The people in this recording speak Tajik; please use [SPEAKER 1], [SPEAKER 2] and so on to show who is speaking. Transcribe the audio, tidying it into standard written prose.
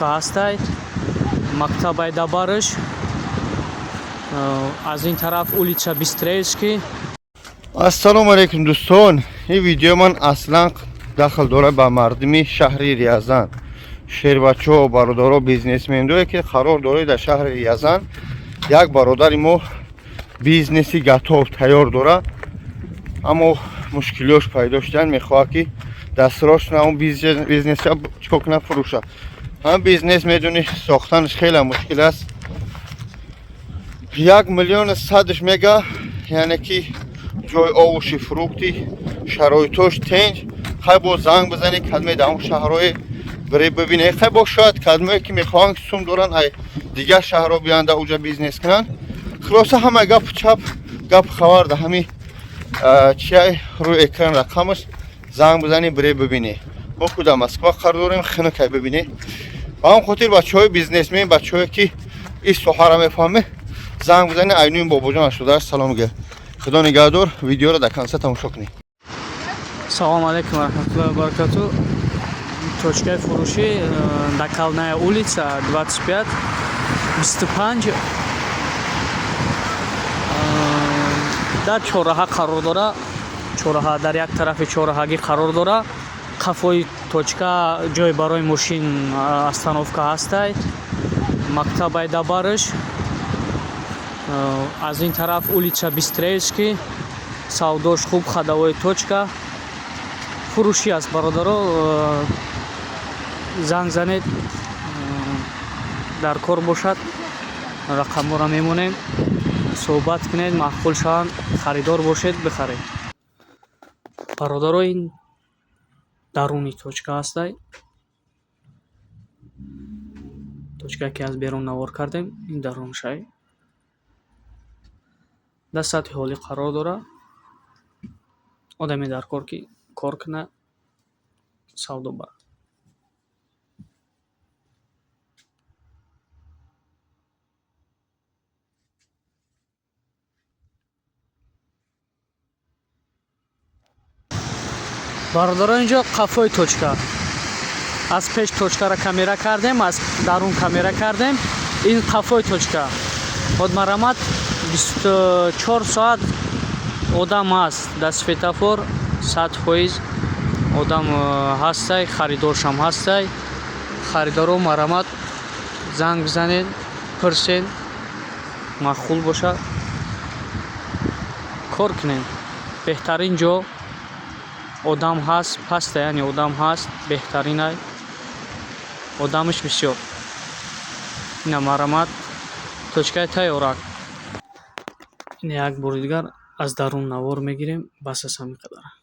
[SPEAKER 1] остановка ҳастай, мактаб Айдабарыш, аз ин тараф улица Бистрейский.
[SPEAKER 2] Ассалому алейкум дӯстон. Ин видео ман аслан дахл дорад ба мардуми шаҳри Рязан. Шербачо бародаро бизнесмендое ки қарор дорад дар шаҳри Рязан як бародари мо бизнеси гатов тайёр дорад, аммо мушкилош пайдо шудан, мехоҳад ки дастрош на он бизнеса чок нафурӯша. Ҳам бизнес медуни сохтанаш хеле мушкил аст. 1 миллион садш мега, яъне ки ҷои овуши фрукти шароитош тенҷ. хай бо занг бизани кадме дар он шаҳрҳое бире бибине, хай бо шояд кадмое ки мехоҳанд ки сум доранд ай дигар шаҳрҳо биёнд дар уҷа бизнес кунанд. хулоса ҳама гап чап гап хабар да ҳами чиай рӯи экран рақамаш занг бизани бире бибине. мо ку дар Москва қарор дорем, хинукай бибине. ба он хотир бачаҳои бизнесмен, бачаҳое ки ин соҳара мефаҳме, занг бизани айнуин бобоҷон шудааш салом ге. Худо нигаҳдор. Видеоро дар конца тамошо кунед.
[SPEAKER 1] Салому алейкум ва раҳматуллоҳи ва баракатуҳ. Точкаи фурӯшӣ Накалная улица 25-25 дар чораҳа қарор дорад. Чораҳа дар як тарафи чораҳагӣ қарор дорад. қафои точка ҷой барои мошин остановка ҳастай, мактаб Айдабарыш, аз ин тараф улица Бистрейский, савдош хуб, хадавои точка фурӯшӣ аст. Бародаро занг занед, дар кор бошад, рақамҳоро мемонем, суҳбат кунед, маъқул шаванд, харидор бошед, бихаред. Бародаро ин даруни точка ҳастай. Точкае ки аз берун навор кардем, ин даруншай дар сатҳи ҳолӣ қарор дорад. Одаме дар кор ки кор кунад, савдо барад. бародаро инҷо қафои точка. аз пеш точкаро камера кардем, аз дарун камера кардем. ин қафои точка. ҳодмарамад 24 соат одам ҳаст. дар светофор 100% одам ҳастай, харидоршам ҳастай. харидоро марамад занг бизанед, пурсед, маъқул бошад, кор кунед. беҳтарин ҷо одам ҳаст, паста, яъне одам ҳаст, беҳтаринай одамаш бисёр. ина марамад точкаи тайёрак. ин як бори дигар аз дарун навор мегирем. бас аз ҳамин қадар.